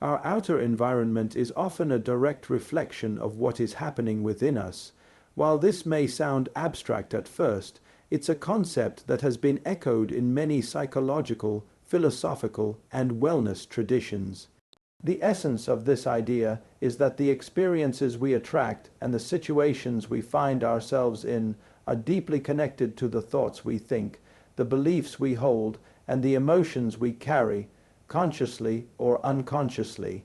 Our outer environment is often a direct reflection of what is happening within us. While this may sound abstract at first, it's a concept that has been echoed in many psychological, philosophical, and wellness traditions. The essence of this idea is that the experiences we attract and the situations we find ourselves in are deeply connected to the thoughts we think, the beliefs we hold, and the emotions we carry, consciously or unconsciously.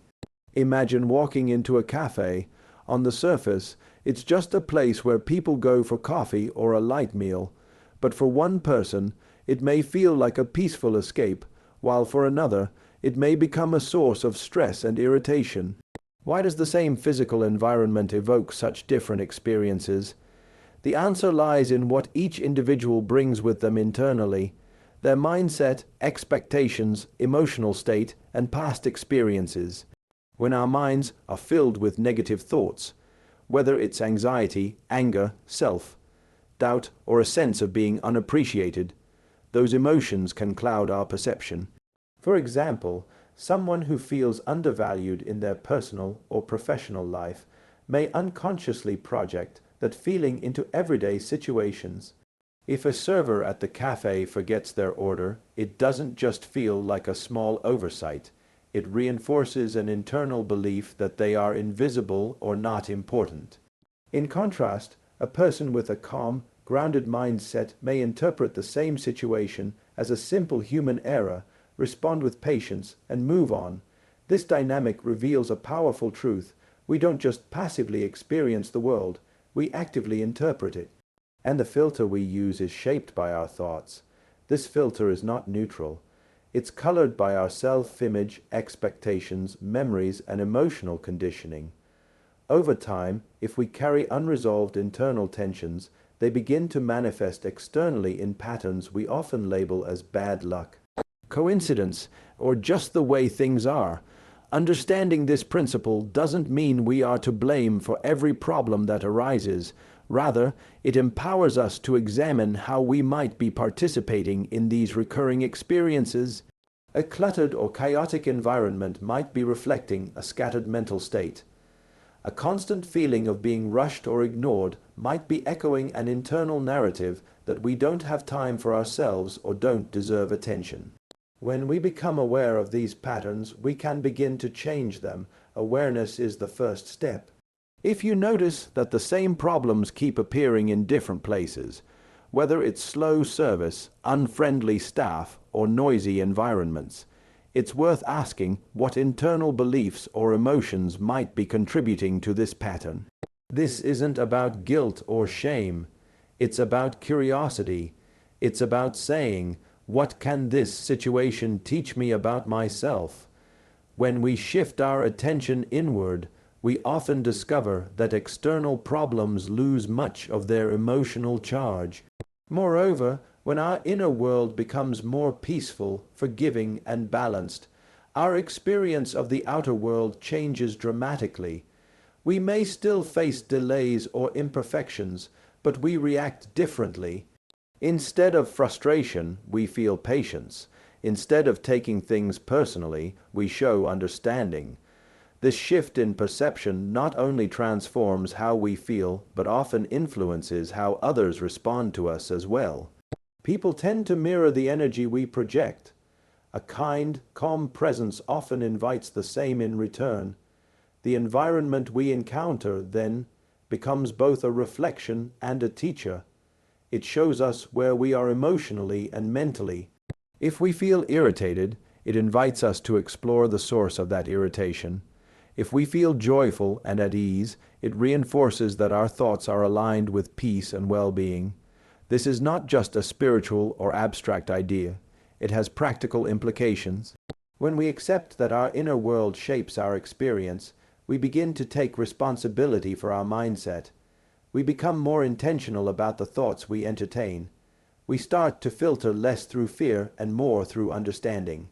Imagine walking into a café. On the surface, it's just a place where people go for coffee or a light meal, but for one person, it may feel like a peaceful escape, while for another, it may become a source of stress and irritation. Why does the same physical environment evoke such different experiences? The answer lies in what each individual brings with them internally: their mindset, expectations, emotional state, and past experiences. When our minds are filled with negative thoughts, whether it's anxiety, anger, self-doubt, or a sense of being unappreciated, those emotions can cloud our perception. For example, someone who feels undervalued in their personal or professional life may unconsciously project that feeling into everyday situations. If a server at the cafe forgets their order, it doesn't just feel like a small oversight. It reinforces an internal belief that they are invisible or not important. In contrast, a person with a calm, grounded mindset may interpret the same situation as a simple human error, respond with patience, and move on. This dynamic reveals a powerful truth: we don't just passively experience the world, we actively interpret it. And the filter we use is shaped by our thoughts. This filter is not neutral. It's colored by our self-image, expectations, memories, and emotional conditioning. Over time, if we carry unresolved internal tensions, they begin to manifest externally in patterns we often label as bad luck, coincidence, or just the way things are. Understanding this principle doesn't mean we are to blame for every problem that arises. Rather, it empowers us to examine how we might be participating in these recurring experiences. A cluttered or chaotic environment might be reflecting a scattered mental state. A constant feeling of being rushed or ignored might be echoing an internal narrative that we don't have time for ourselves or don't deserve attention. When we become aware of these patterns, we can begin to change them. Awareness is the first step. If you notice that the same problems keep appearing in different places, whether it's slow service, unfriendly staff, or noisy environments, it's worth asking what internal beliefs or emotions might be contributing to this pattern. This isn't about guilt or shame. It's about curiosity. It's about saying, what can this situation teach me about myself? When we shift our attention inward, we often discover that external problems lose much of their emotional charge. Moreover, when our inner world becomes more peaceful, forgiving, and balanced, our experience of the outer world changes dramatically. We may still face delays or imperfections, but we react differently. Instead of frustration, we feel patience. Instead of taking things personally, we show understanding. This shift in perception not only transforms how we feel, but often influences how others respond to us as well. People tend to mirror the energy we project. A kind, calm presence often invites the same in return. The environment we encounter, then, becomes both a reflection and a teacher. It shows us where we are emotionally and mentally. If we feel irritated, it invites us to explore the source of that irritation. If we feel joyful and at ease, it reinforces that our thoughts are aligned with peace and well-being. This is not just a spiritual or abstract idea. It has practical implications. When we accept that our inner world shapes our experience, we begin to take responsibility for our mindset. We become more intentional about the thoughts we entertain. We start to filter less through fear and more through understanding.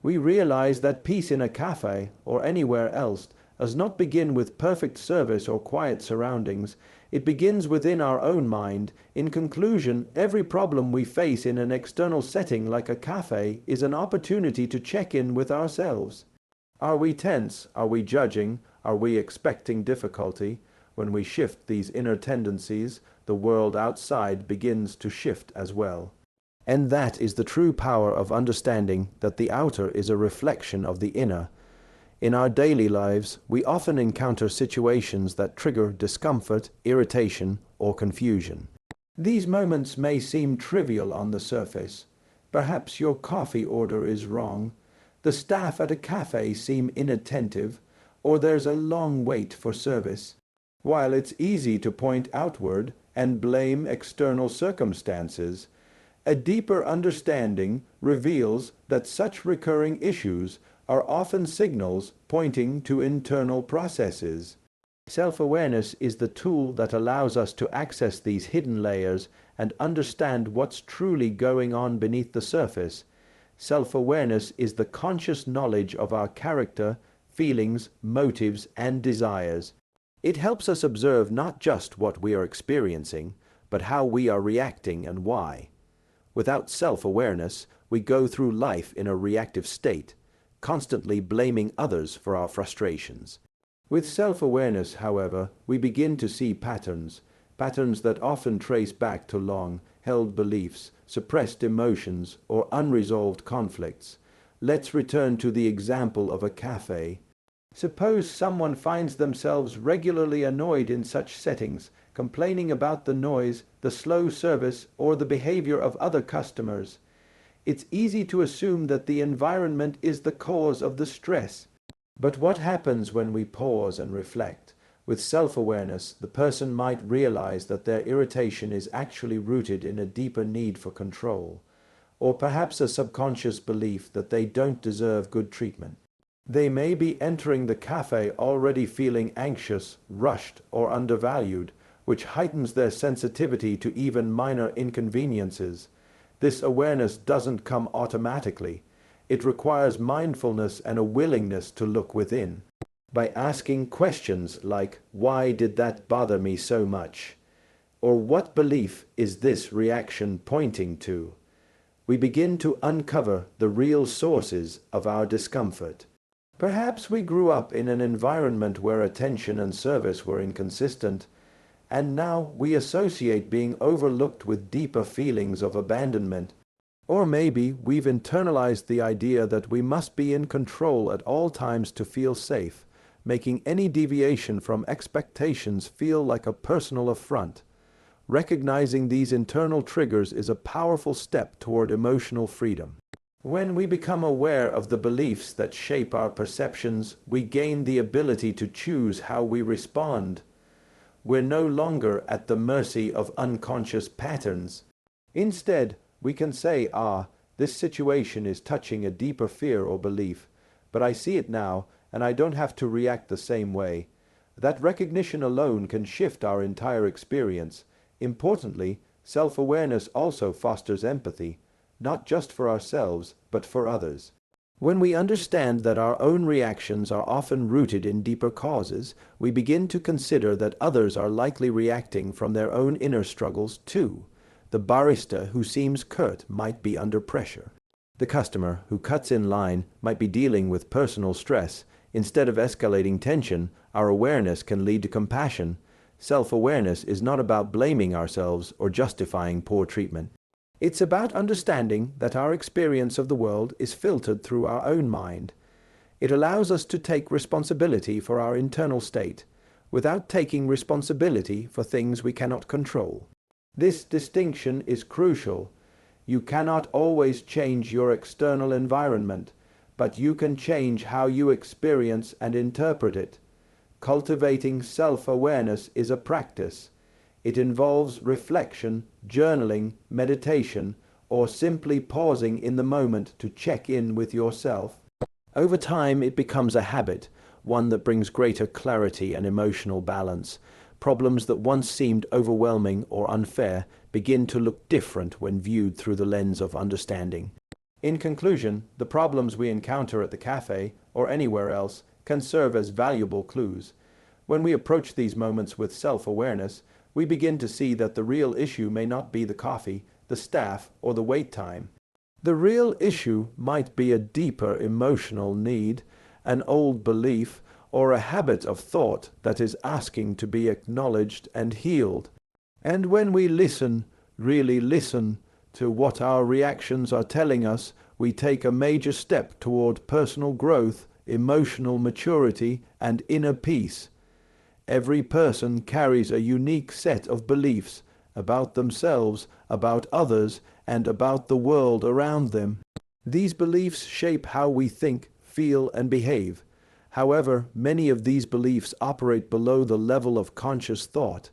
We realize that peace in a cafe or anywhere else does not begin with perfect service or quiet surroundings. It begins within our own mind. In conclusion, every problem we face in an external setting like a cafe is an opportunity to check in with ourselves. Are we tense? Are we judging? Are we expecting difficulty? When we shift these inner tendencies, the world outside begins to shift as well. And that is the true power of understanding that the outer is a reflection of the inner. In our daily lives, we often encounter situations that trigger discomfort, irritation, or confusion. These moments may seem trivial on the surface. Perhaps your coffee order is wrong, the staff at a café seem inattentive, or there's a long wait for service. While it's easy to point outward and blame external circumstances, a deeper understanding reveals that such recurring issues are often signals pointing to internal processes. Self-awareness is the tool that allows us to access these hidden layers and understand what's truly going on beneath the surface. Self-awareness is the conscious knowledge of our character, feelings, motives, and desires. It helps us observe not just what we are experiencing, but how we are reacting and why. Without self-awareness, we go through life in a reactive state, constantly blaming others for our frustrations. With self-awareness, however, we begin to see patterns that often trace back to long-held beliefs, suppressed emotions, or unresolved conflicts. Let's return to the example of a café. Suppose someone finds themselves regularly annoyed in such settings, complaining about the noise, the slow service, or the behavior of other customers. It's easy to assume that the environment is the cause of the stress. But what happens when we pause and reflect? With self-awareness, the person might realize that their irritation is actually rooted in a deeper need for control, or perhaps a subconscious belief that they don't deserve good treatment. They may be entering the cafe already feeling anxious, rushed, or undervalued, which heightens their sensitivity to even minor inconveniences. This awareness doesn't come automatically. It requires mindfulness and a willingness to look within. By asking questions like, "Why did that bother me so much?" or "What belief is this reaction pointing to?" we begin to uncover the real sources of our discomfort. Perhaps we grew up in an environment where attention and service were inconsistent, and now we associate being overlooked with deeper feelings of abandonment. Or maybe we've internalized the idea that we must be in control at all times to feel safe, making any deviation from expectations feel like a personal affront. Recognizing these internal triggers is a powerful step toward emotional freedom. When we become aware of the beliefs that shape our perceptions, we gain the ability to choose how we respond. We're no longer at the mercy of unconscious patterns. Instead, we can say, this situation is touching a deeper fear or belief, but I see it now, and I don't have to react the same way. That recognition alone can shift our entire experience. Importantly, self-awareness also fosters empathy, not just for ourselves, but for others. When we understand that our own reactions are often rooted in deeper causes, we begin to consider that others are likely reacting from their own inner struggles too. The barista who seems curt might be under pressure. The customer who cuts in line might be dealing with personal stress. Instead of escalating tension, our awareness can lead to compassion. Self-awareness is not about blaming ourselves or justifying poor treatment. It's about understanding that our experience of the world is filtered through our own mind. It allows us to take responsibility for our internal state, without taking responsibility for things we cannot control. This distinction is crucial. You cannot always change your external environment, but you can change how you experience and interpret it. Cultivating self-awareness is a practice. It involves reflection, journaling, meditation, or simply pausing in the moment to check in with yourself. Over time, it becomes a habit, one that brings greater clarity and emotional balance. Problems that once seemed overwhelming or unfair begin to look different when viewed through the lens of understanding. In conclusion, the problems we encounter at the cafe, or anywhere else, can serve as valuable clues. When we approach these moments with self-awareness, we begin to see that the real issue may not be the coffee, the staff, or the wait time. The real issue might be a deeper emotional need, an old belief, or a habit of thought that is asking to be acknowledged and healed. And when we listen, really listen, to what our reactions are telling us, we take a major step toward personal growth, emotional maturity, and inner peace. Every person carries a unique set of beliefs about themselves, about others, and about the world around them. These beliefs shape how we think, feel, and behave. However, many of these beliefs operate below the level of conscious thought.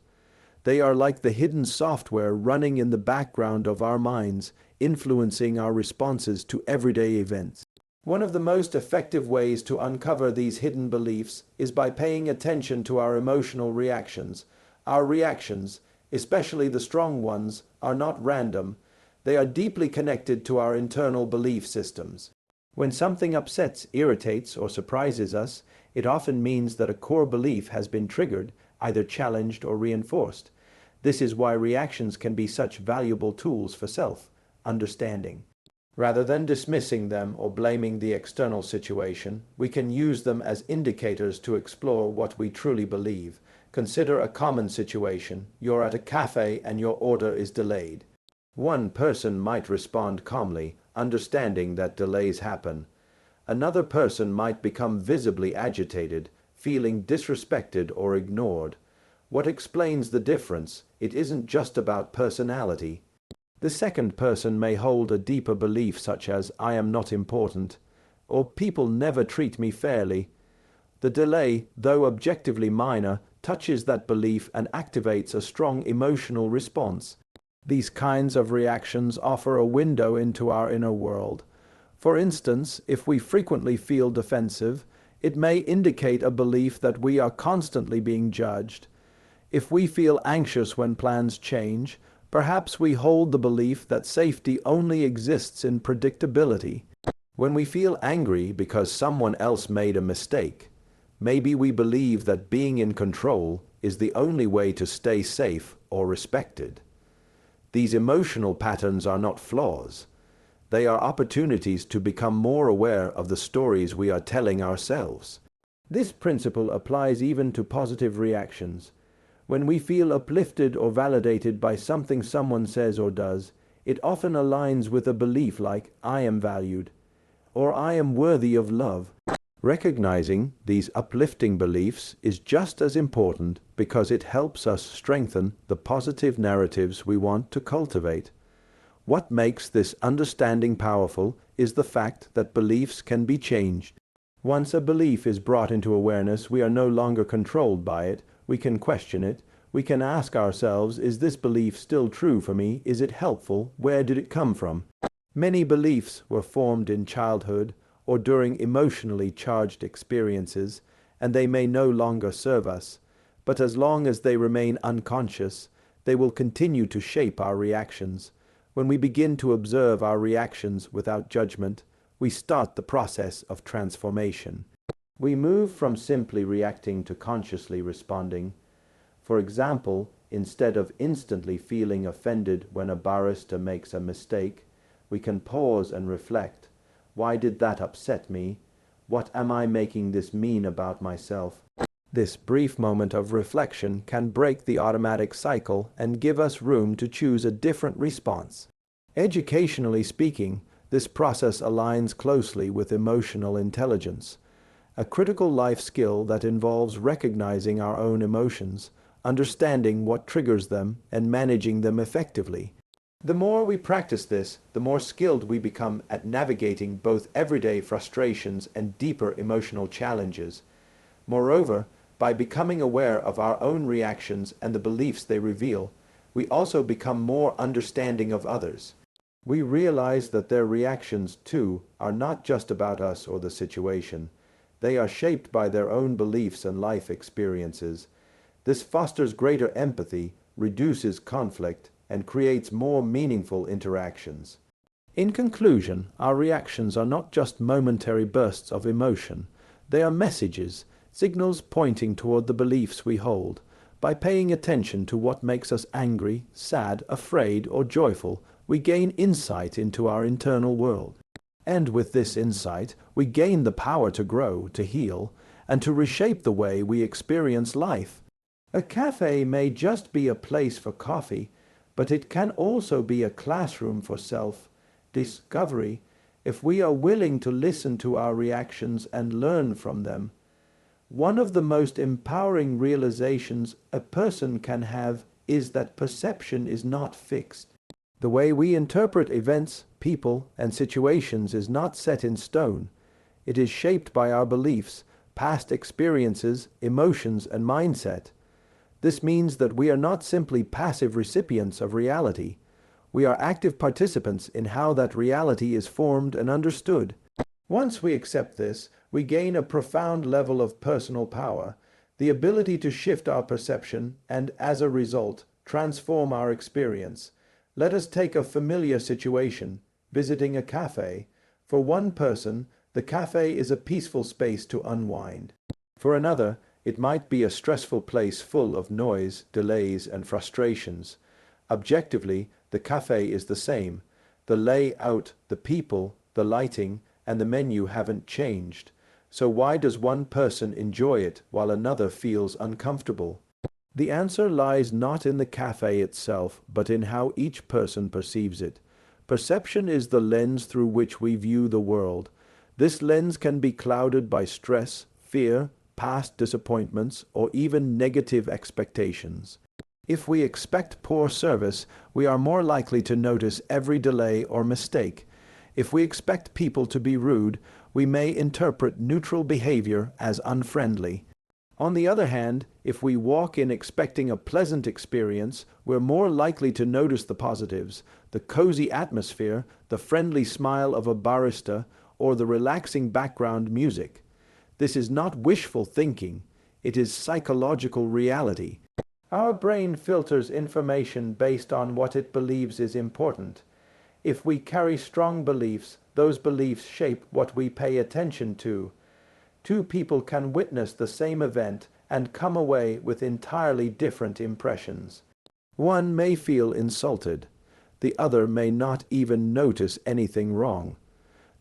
They are like the hidden software running in the background of our minds, influencing our responses to everyday events. One of the most effective ways to uncover these hidden beliefs is by paying attention to our emotional reactions. Our reactions, especially the strong ones, are not random. They are deeply connected to our internal belief systems. When something upsets, irritates, or surprises us, it often means that a core belief has been triggered, either challenged or reinforced. This is why reactions can be such valuable tools for self-understanding. Rather than dismissing them or blaming the external situation, we can use them as indicators to explore what we truly believe. Consider a common situation. You're at a café and your order is delayed. One person might respond calmly, understanding that delays happen. Another person might become visibly agitated, feeling disrespected or ignored. What explains the difference? It isn't just about personality. The second person may hold a deeper belief such as, I am not important, or people never treat me fairly. The delay, though objectively minor, touches that belief and activates a strong emotional response. These kinds of reactions offer a window into our inner world. For instance, if we frequently feel defensive, it may indicate a belief that we are constantly being judged. If we feel anxious when plans change, perhaps we hold the belief that safety only exists in predictability. When we feel angry because someone else made a mistake, maybe we believe that being in control is the only way to stay safe or respected. These emotional patterns are not flaws. They are opportunities to become more aware of the stories we are telling ourselves. This principle applies even to positive reactions. When we feel uplifted or validated by something someone says or does, it often aligns with a belief like, I am valued, or I am worthy of love. Recognizing these uplifting beliefs is just as important because it helps us strengthen the positive narratives we want to cultivate. What makes this understanding powerful is the fact that beliefs can be changed. Once a belief is brought into awareness, we are no longer controlled by it. We can question it. We can ask ourselves, is this belief still true for me? Is it helpful? Where did it come from? Many beliefs were formed in childhood or during emotionally charged experiences, and they may no longer serve us. But as long as they remain unconscious, they will continue to shape our reactions. When we begin to observe our reactions without judgment, we start the process of transformation. We move from simply reacting to consciously responding. For example, instead of instantly feeling offended when a barrister makes a mistake, we can pause and reflect. Why did that upset me? What am I making this mean about myself? This brief moment of reflection can break the automatic cycle and give us room to choose a different response. Educationally speaking, this process aligns closely with emotional intelligence, a critical life skill that involves recognizing our own emotions, understanding what triggers them, and managing them effectively. The more we practice this, the more skilled we become at navigating both everyday frustrations and deeper emotional challenges. Moreover, by becoming aware of our own reactions and the beliefs they reveal, we also become more understanding of others. We realize that their reactions, too, are not just about us or the situation. They are shaped by their own beliefs and life experiences. This fosters greater empathy, reduces conflict, and creates more meaningful interactions. In conclusion, our reactions are not just momentary bursts of emotion. They are messages, signals pointing toward the beliefs we hold. By paying attention to what makes us angry, sad, afraid, or joyful, we gain insight into our internal world. And with this insight, we gain the power to grow, to heal, and to reshape the way we experience life. A cafe may just be a place for coffee, but it can also be a classroom for self-discovery if we are willing to listen to our reactions and learn from them. One of the most empowering realizations a person can have is that perception is not fixed. The way we interpret events, people, and situations is not set in stone. It is shaped by our beliefs, past experiences, emotions, and mindset. This means that we are not simply passive recipients of reality. We are active participants in how that reality is formed and understood. Once we accept this, we gain a profound level of personal power, the ability to shift our perception and, as a result, transform our experience. Let us take a familiar situation, visiting a cafe. For one person, the cafe is a peaceful space to unwind. For another, it might be a stressful place full of noise, delays, and frustrations. Objectively, the cafe is the same. The layout, the people, the lighting, and the menu haven't changed. So why does one person enjoy it while another feels uncomfortable? The answer lies not in the cafe itself, but in how each person perceives it. Perception is the lens through which we view the world. This lens can be clouded by stress, fear, past disappointments, or even negative expectations. If we expect poor service, we are more likely to notice every delay or mistake. If we expect people to be rude, we may interpret neutral behavior as unfriendly. On the other hand, if we walk in expecting a pleasant experience, we're more likely to notice the positives, the cozy atmosphere, the friendly smile of a barista, or the relaxing background music. This is not wishful thinking, it is psychological reality. Our brain filters information based on what it believes is important. If we carry strong beliefs, those beliefs shape what we pay attention to. Two people can witness the same event and come away with entirely different impressions. One may feel insulted. The other may not even notice anything wrong.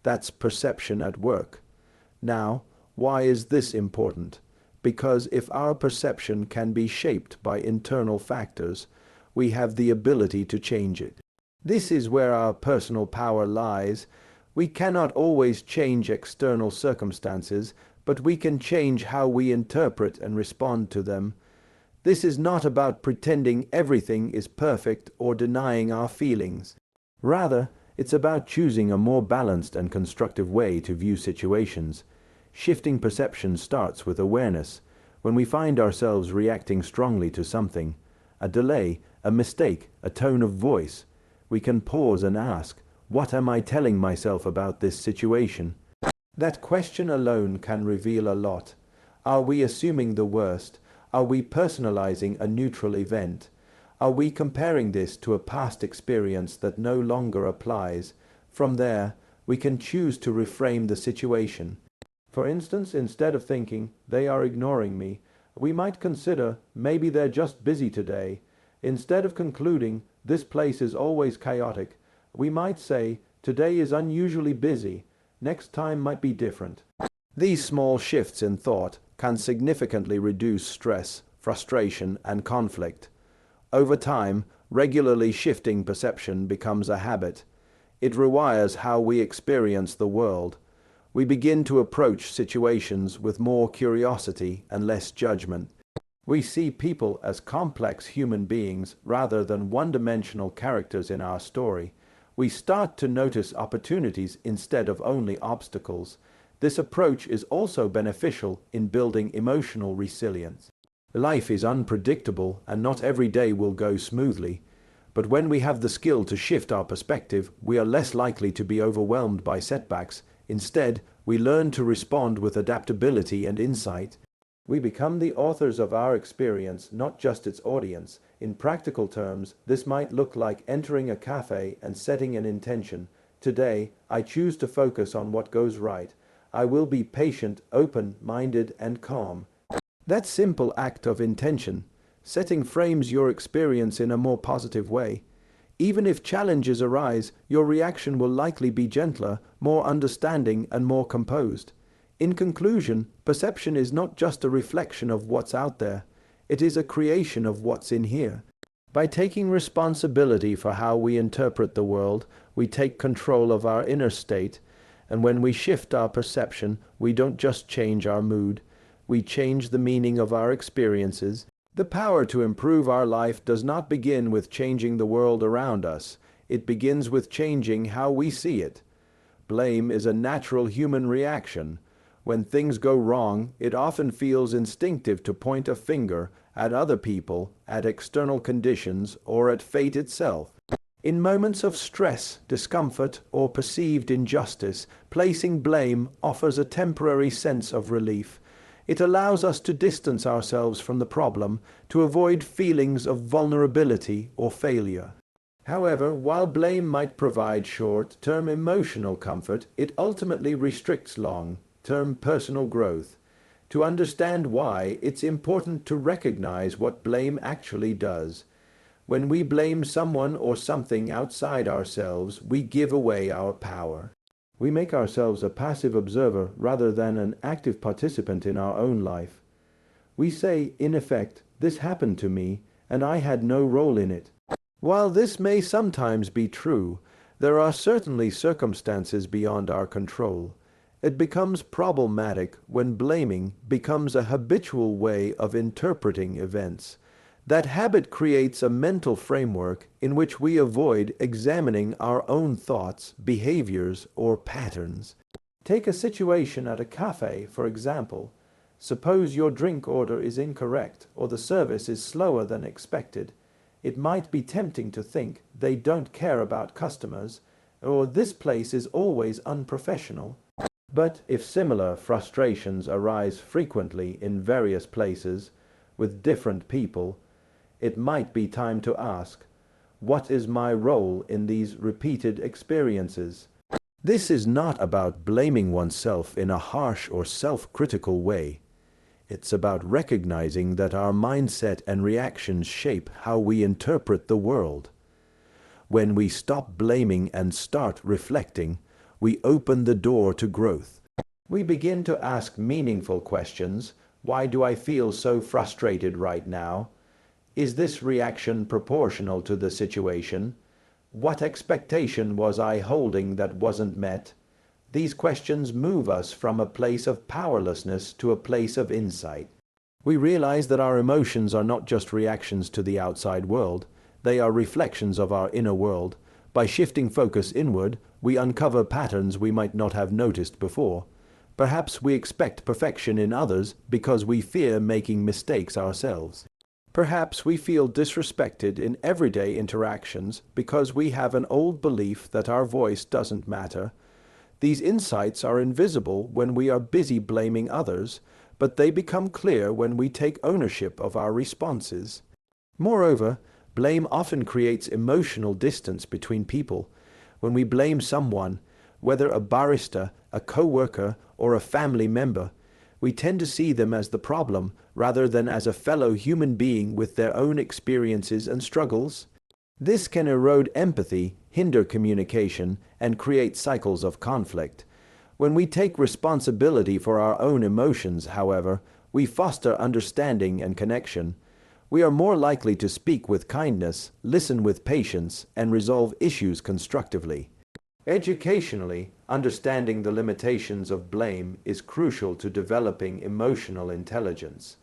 That's perception at work. Now, why is this important? Because if our perception can be shaped by internal factors, we have the ability to change it. This is where our personal power lies. We cannot always change external circumstances, but we can change how we interpret and respond to them. This is not about pretending everything is perfect or denying our feelings. Rather, it's about choosing a more balanced and constructive way to view situations. Shifting perception starts with awareness. When we find ourselves reacting strongly to something, a delay, a mistake, a tone of voice, we can pause and ask, what am I telling myself about this situation? That question alone can reveal a lot. Are we assuming the worst? Are we personalizing a neutral event? Are we comparing this to a past experience that no longer applies? From there, we can choose to reframe the situation. For instance, instead of thinking, they are ignoring me, we might consider, maybe they're just busy today. Instead of concluding, this place is always chaotic, we might say, today is unusually busy, next time might be different. These small shifts in thought can significantly reduce stress, frustration, and conflict. Over time, regularly shifting perception becomes a habit. It rewires how we experience the world. We begin to approach situations with more curiosity and less judgment. We see people as complex human beings rather than one-dimensional characters in our story. We start to notice opportunities instead of only obstacles. This approach is also beneficial in building emotional resilience. Life is unpredictable and not every day will go smoothly. But when we have the skill to shift our perspective, we are less likely to be overwhelmed by setbacks. Instead, we learn to respond with adaptability and insight. We become the authors of our experience, not just its audience. In practical terms, this might look like entering a cafe and setting an intention. Today, I choose to focus on what goes right. I will be patient, open-minded, and calm. That simple act of intention, setting frames your experience in a more positive way. Even if challenges arise, your reaction will likely be gentler, more understanding, and more composed. In conclusion, perception is not just a reflection of what's out there, it is a creation of what's in here. By taking responsibility for how we interpret the world, we take control of our inner state, and when we shift our perception, we don't just change our mood, we change the meaning of our experiences. The power to improve our life does not begin with changing the world around us, it begins with changing how we see it. Blame is a natural human reaction. When things go wrong, it often feels instinctive to point a finger at other people, at external conditions, or at fate itself. In moments of stress, discomfort, or perceived injustice, placing blame offers a temporary sense of relief. It allows us to distance ourselves from the problem, to avoid feelings of vulnerability or failure. However, while blame might provide short-term emotional comfort, it ultimately restricts long-term personal growth. To understand why, it's important to recognize what blame actually does. When we blame someone or something outside ourselves, we give away our power. We make ourselves a passive observer rather than an active participant in our own life. We say, in effect, "This happened to me, and I had no role in it." While this may sometimes be true, there are certainly circumstances beyond our control. It becomes problematic when blaming becomes a habitual way of interpreting events. That habit creates a mental framework in which we avoid examining our own thoughts, behaviors, or patterns. Take a situation at a café, for example. Suppose your drink order is incorrect or the service is slower than expected. It might be tempting to think they don't care about customers, or this place is always unprofessional. But if similar frustrations arise frequently in various places, with different people, it might be time to ask, what is my role in these repeated experiences? This is not about blaming oneself in a harsh or self-critical way. It's about recognizing that our mindset and reactions shape how we interpret the world. When we stop blaming and start reflecting, we open the door to growth. We begin to ask meaningful questions. Why do I feel so frustrated right now? Is this reaction proportional to the situation? What expectation was I holding that wasn't met? These questions move us from a place of powerlessness to a place of insight. We realize that our emotions are not just reactions to the outside world, they are reflections of our inner world. By shifting focus inward, we uncover patterns we might not have noticed before. Perhaps we expect perfection in others because we fear making mistakes ourselves. Perhaps we feel disrespected in everyday interactions because we have an old belief that our voice doesn't matter. These insights are invisible when we are busy blaming others, but they become clear when we take ownership of our responses. Moreover, blame often creates emotional distance between people. When we blame someone, whether a barista, a co-worker, or a family member, we tend to see them as the problem rather than as a fellow human being with their own experiences and struggles. This can erode empathy, hinder communication, and create cycles of conflict. When we take responsibility for our own emotions, however, we foster understanding and connection. We are more likely to speak with kindness, listen with patience, and resolve issues constructively. Educationally, understanding the limitations of blame is crucial to developing emotional intelligence.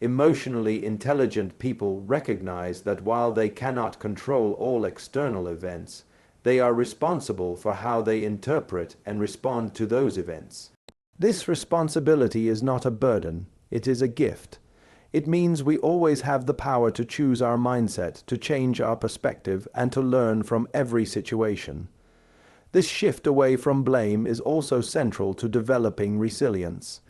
Emotionally intelligent people recognize that while they cannot control all external events, they are responsible for how they interpret and respond to those events. This responsibility is not a burden, it is a gift. It means we always have the power to choose our mindset, to change our perspective, and to learn from every situation. This shift away from blame is also central to developing resilience.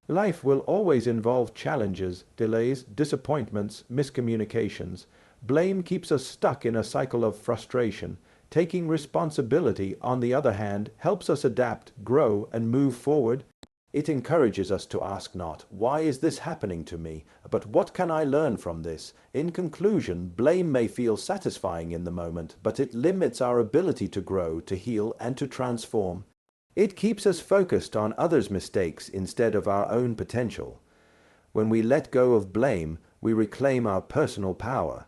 Life will always involve challenges, delays, disappointments, miscommunications. Blame keeps us stuck in a cycle of frustration. Taking responsibility, on the other hand, helps us adapt, grow, and move forward. It encourages us to ask not, "Why is this happening to me?" but "What can I learn from this?" In conclusion, blame may feel satisfying in the moment, but it limits our ability to grow, to heal, and to transform. It keeps us focused on others' mistakes instead of our own potential. When we let go of blame, we reclaim our personal power.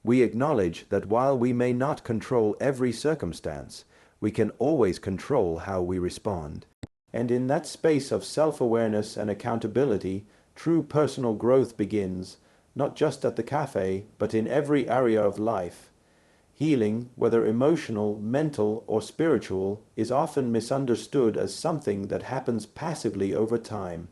We acknowledge that while we may not control every circumstance, we can always control how we respond. And in that space of self-awareness and accountability, true personal growth begins, not just at the café, but in every area of life. Healing, whether emotional, mental, or spiritual, is often misunderstood as something that happens passively over time.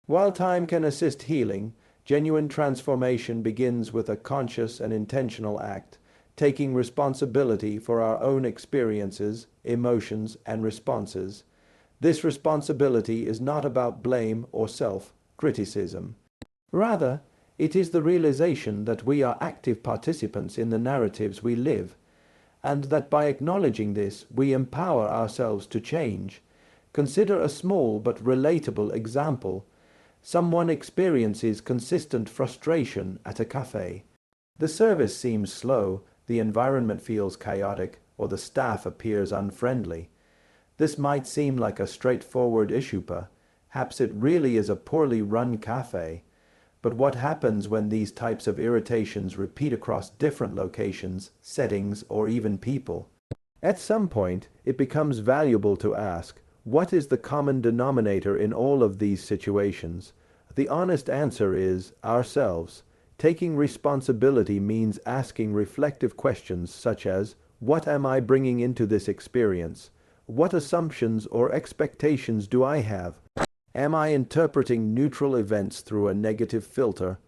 While time can assist healing, genuine transformation begins with a conscious and intentional act, taking responsibility for our own experiences, emotions, and responses. This responsibility is not about blame or self-criticism. Rather, it is the realization that we are active participants in the narratives we live, and that by acknowledging this, we empower ourselves to change. Consider a small but relatable example. Someone experiences consistent frustration at a café. The service seems slow, the environment feels chaotic, or the staff appears unfriendly. This might seem like a straightforward issue, perhaps it really is a poorly run café. But what happens when these types of irritations repeat across different locations, settings, or even people? At some point, it becomes valuable to ask, what is the common denominator in all of these situations? The honest answer is ourselves. Taking responsibility means asking reflective questions such as, what am I bringing into this experience? What assumptions or expectations do I have? Am I interpreting neutral events through a negative filter?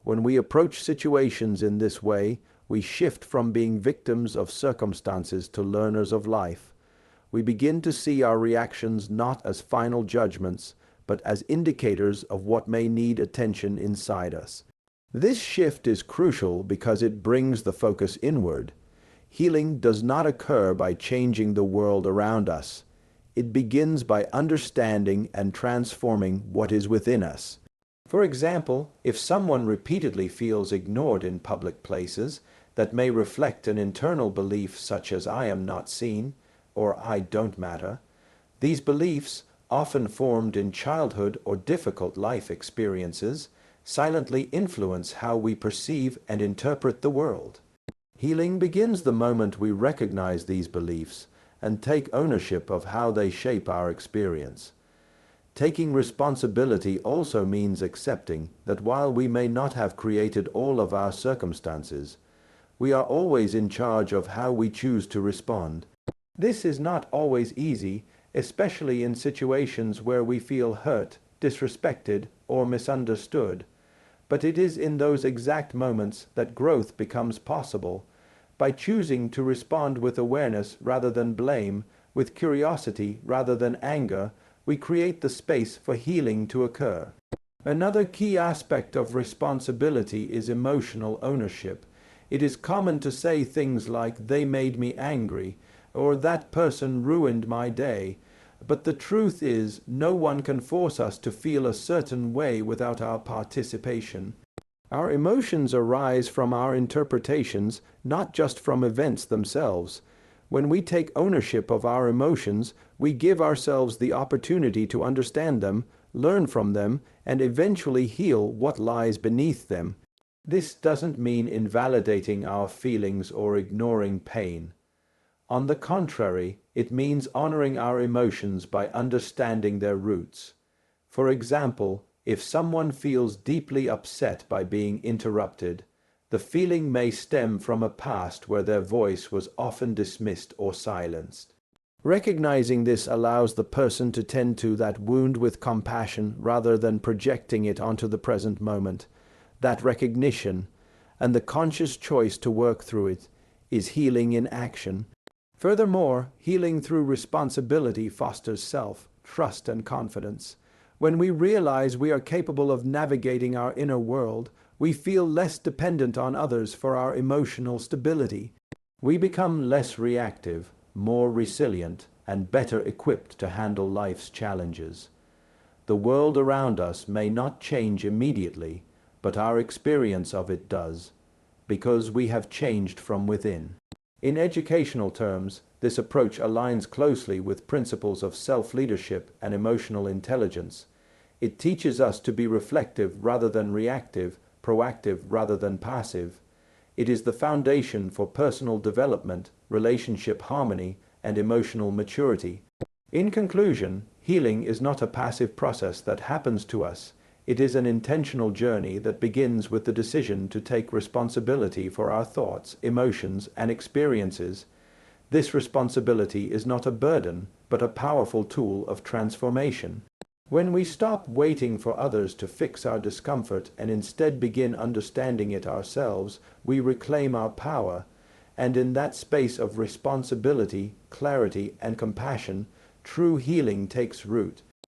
When we approach situations in this way, we shift from being victims of circumstances to learners of life. We begin to see our reactions not as final judgments, but as indicators of what may need attention inside us. This shift is crucial because it brings the focus inward. Healing does not occur by changing the world around us. It begins by understanding and transforming what is within us. For example, if someone repeatedly feels ignored in public places, that may reflect an internal belief such as "I am not seen" or "I don't matter." These beliefs, often formed in childhood or difficult life experiences, silently influence how we perceive and interpret the world. Healing begins the moment we recognize these beliefs and take ownership of how they shape our experience. Taking responsibility also means accepting that while we may not have created all of our circumstances, we are always in charge of how we choose to respond. This is not always easy, especially in situations where we feel hurt, disrespected, or misunderstood. But it is in those exact moments that growth becomes possible. By choosing to respond with awareness rather than blame, with curiosity rather than anger, we create the space for healing to occur. Another key aspect of responsibility is emotional ownership. It is common to say things like, "They made me angry," or "That person ruined my day." But the truth is, no one can force us to feel a certain way without our participation. Our emotions arise from our interpretations, not just from events themselves. When we take ownership of our emotions, we give ourselves the opportunity to understand them, learn from them, and eventually heal what lies beneath them. This doesn't mean invalidating our feelings or ignoring pain. On the contrary, it means honoring our emotions by understanding their roots. For example, if someone feels deeply upset by being interrupted, the feeling may stem from a past where their voice was often dismissed or silenced. Recognizing this allows the person to tend to that wound with compassion rather than projecting it onto the present moment. That recognition, and the conscious choice to work through it, is healing in action. Furthermore, healing through responsibility fosters self-trust and confidence. When we realize we are capable of navigating our inner world, we feel less dependent on others for our emotional stability. We become less reactive, more resilient, and better equipped to handle life's challenges. The world around us may not change immediately, but our experience of it does, because we have changed from within. In educational terms, this approach aligns closely with principles of self-leadership and emotional intelligence. It teaches us to be reflective rather than reactive, proactive rather than passive. It is the foundation for personal development, relationship harmony, and emotional maturity. In conclusion, healing is not a passive process that happens to us. It is an intentional journey that begins with the decision to take responsibility for our thoughts, emotions, and experiences. This responsibility is not a burden, but a powerful tool of transformation. When we stop waiting for others to fix our discomfort and instead begin understanding it ourselves, we reclaim our power, and in that space of responsibility, clarity, and compassion, true healing takes root.